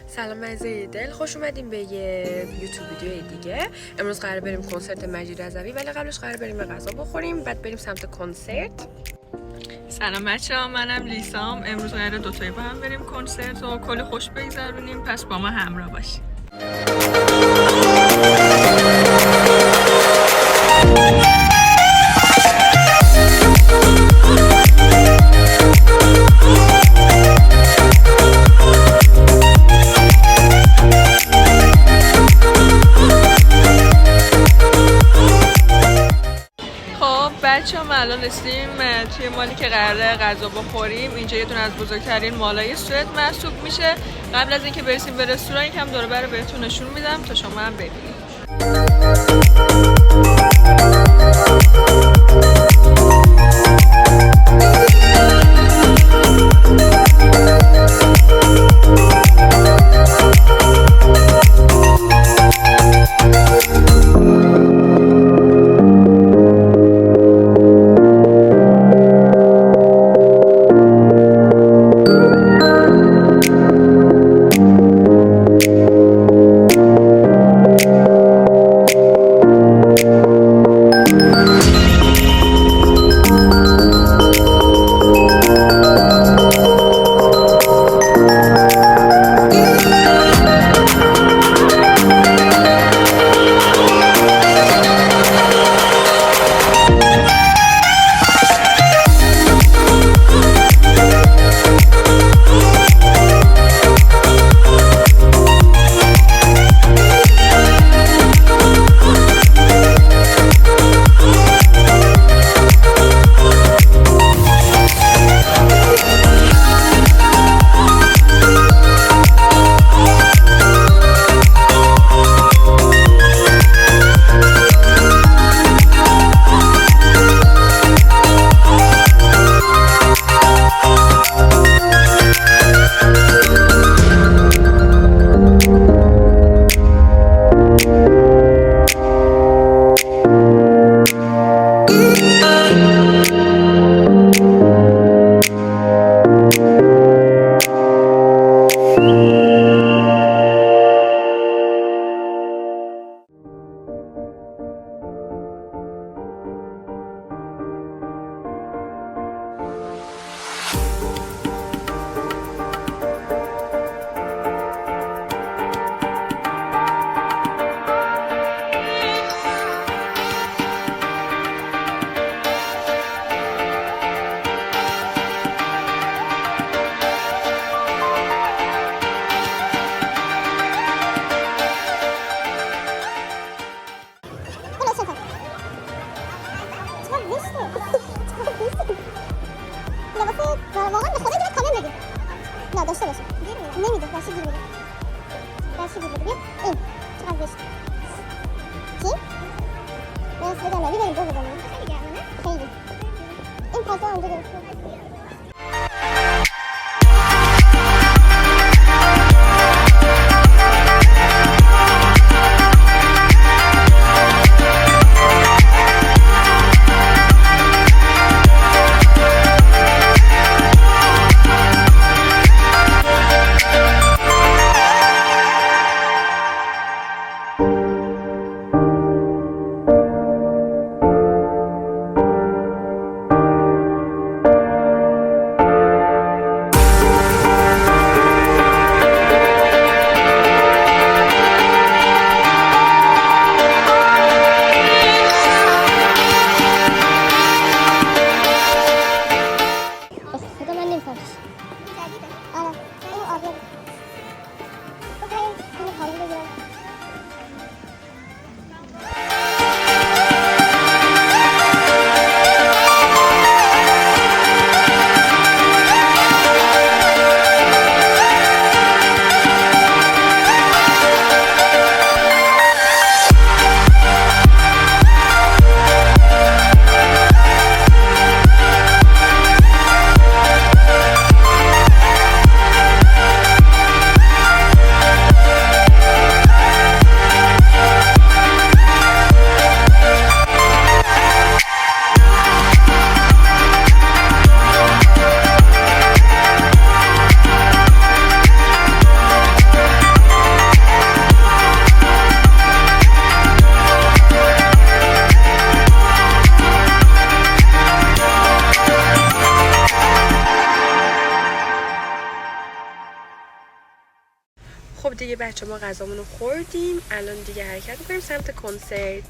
سلام عزیزای دل، خوش اومدیم به یه یوتیوب ویدیو دیگه. امروز قرار بریم کنسرت مجید رضوی، ولی قبلش قرار بریم به غذا بخوریم، بعد بریم سمت کنسرت. سلام بچه‌ها، منم لیسام. امروز قراره دوتایی با هم بریم کنسرت و کلی خوش بگذرونیم، پس با ما همراه باشید. بچه ما الان رسیدیم توی مالی که قراره غذا بخوریم. اینجا یه دونه از بزرگترین مالای سوئد محسوب میشه. قبل از اینکه برسیم به رستوران یکم دور و بر بهتون نشون میدم تا شما هم ببینید. نه داشته باشه نمیده درشی گیر بده بیا این چقدر بشه چی؟ نیست بدم نبی بریم دو بدم خیلی گرمه نه؟ خیلی این پازه اونجا گرفته خب دیگه بچه ما غذامون رو خوردیم، الان دیگه حرکت میکنیم سمت کنسرت.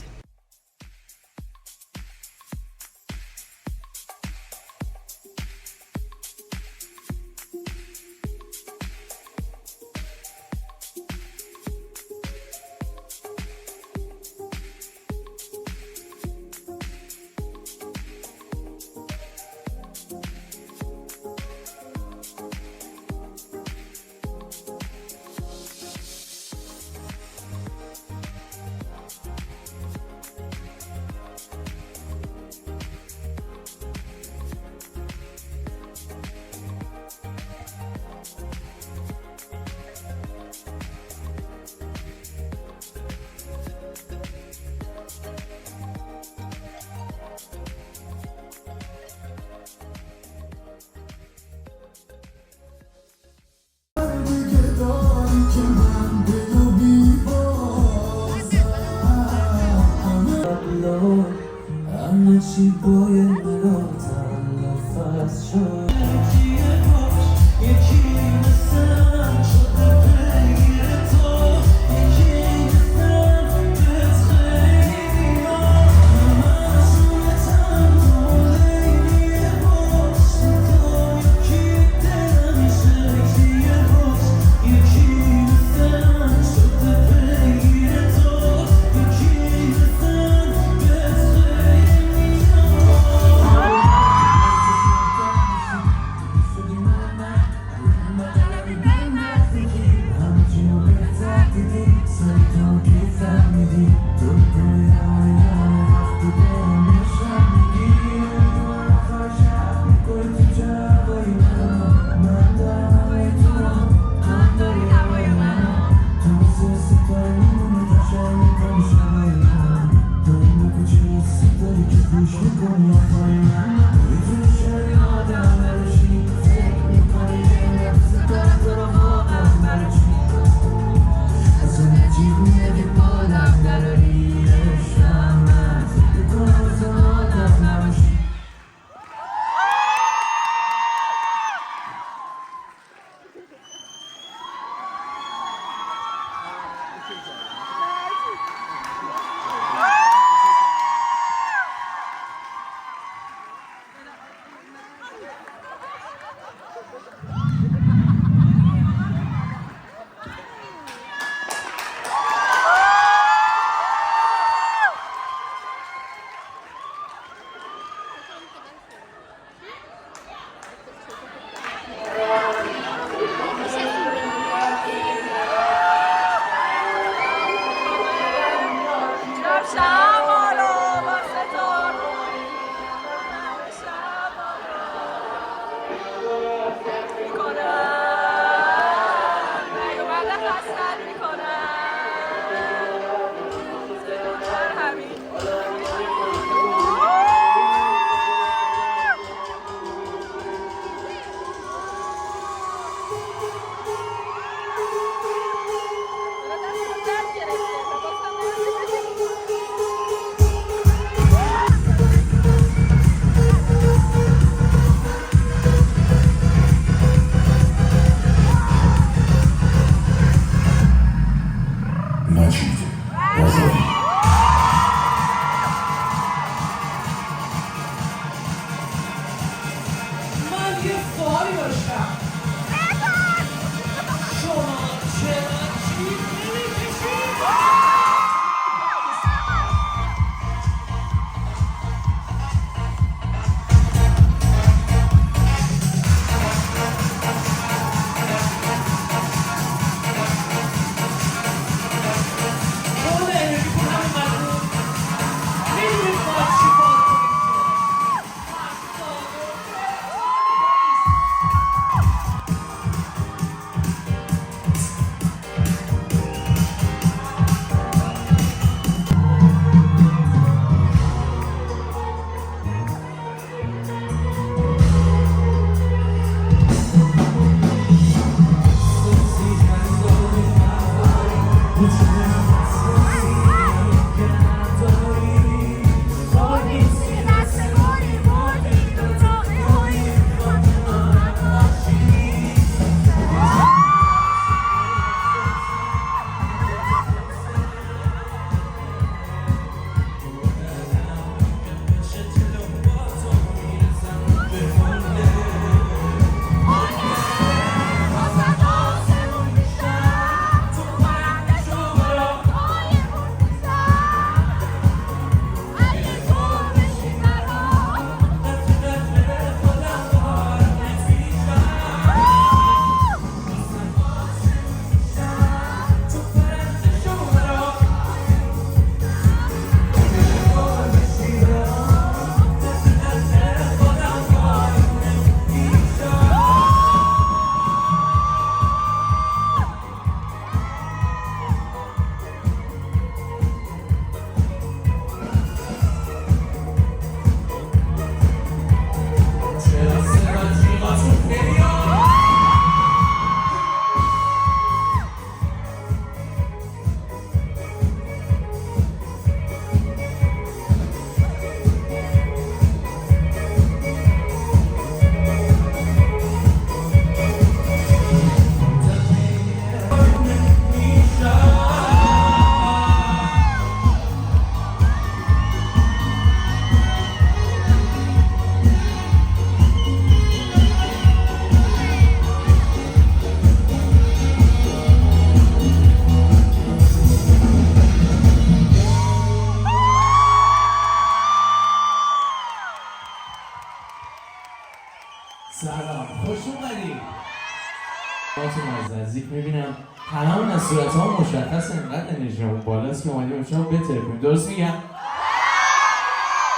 نزدیک میبینم تمام از صورت‌ها مشخص انقدر انرژیمون بالاست که اومدیم امشب بترپیم. درست میگم؟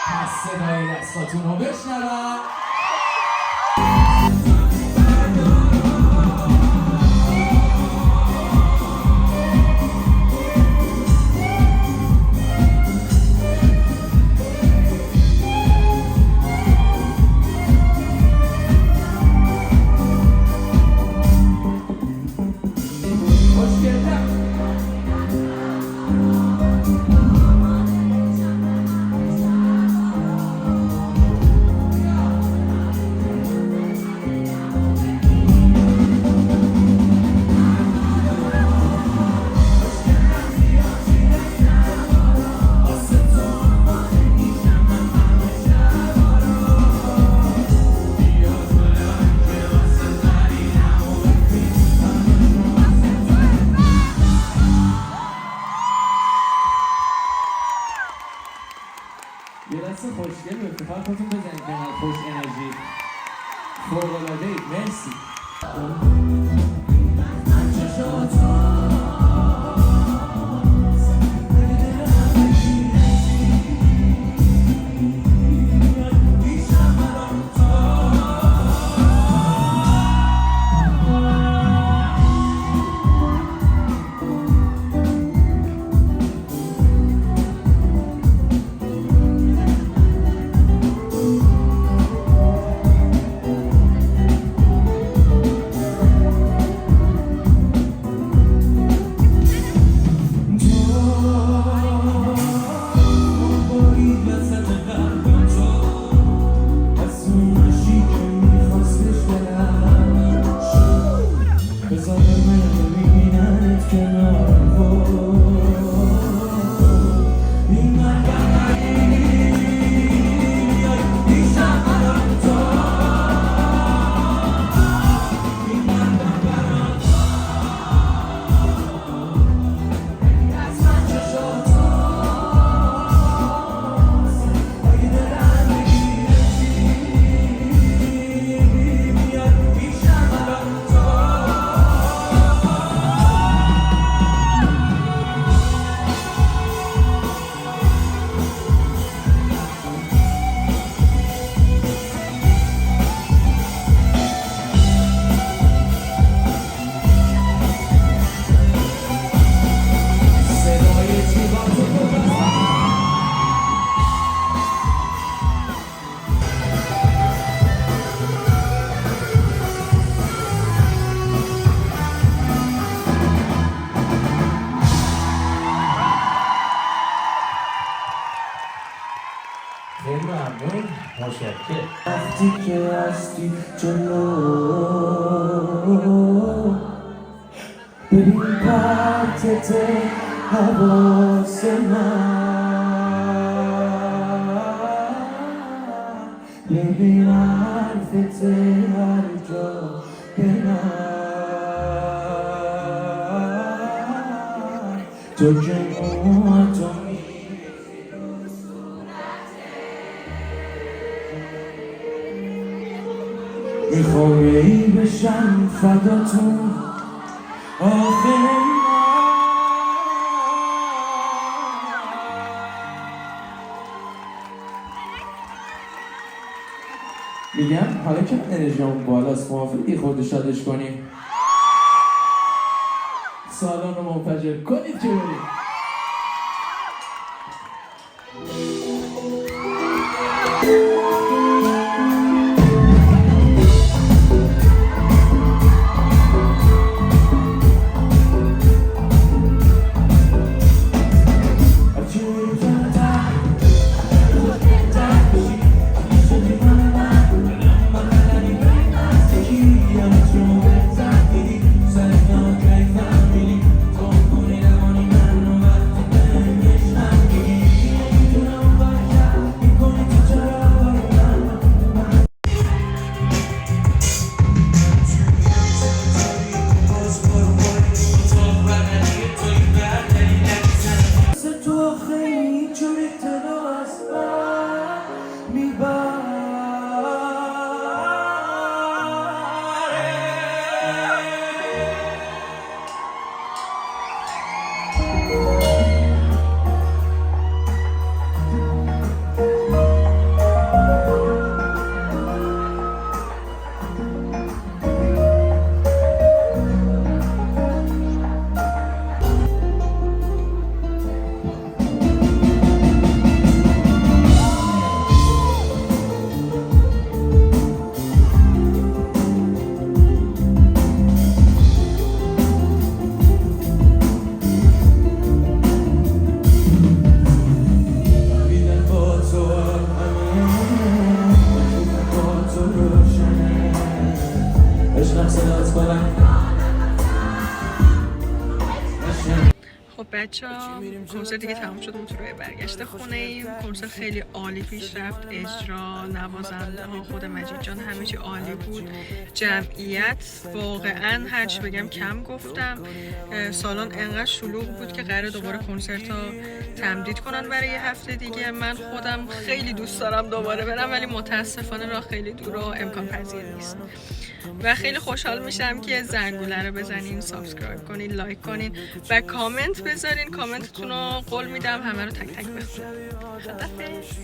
پس صدای دستاتون رو بشنوم. یه دست خوشگل به افتخار خودتون بزنید که اینقدر خوش انرژی فوق‌العاده‌اید. مرسی. خیلی ممنون. متشکرم. وقتی که هستی جلو ببین پرتت حواس من، ببین حرفت هر جا که من، تو که موهاتو میخوام ای بشم فداتون آخر میگم حالا که انرژیمون بالاست موافقی خود شادش کنیم؟ سالن رو منفجر کنید که بریم. خب بچه‌ها کنسرت دیگه تموم شد، ما تو راه برگشت خونه ایم. کنسرت خیلی عالی پیش رفت، اجرا، نوازنده ها، خود مجید جان، همه چی عالی بود. جمعیت واقعا هر چی بگم کم گفتم. سالن انقدر شلوغ بود که قراره دوباره کنسرت ها تمدید کنن برای یه هفته دیگه. من خودم خیلی دوست دارم دوباره برم ولی متاسفانه راه خیلی دور و امکان پذیر نیست و خیلی خوشحال میشم که زنگوله رو بزنین، سابسکرایب کنین، لایک کنین و کامنت بذارین. کامنتتون رو قول میدم همه رو تک تک بخونم. خدافظ.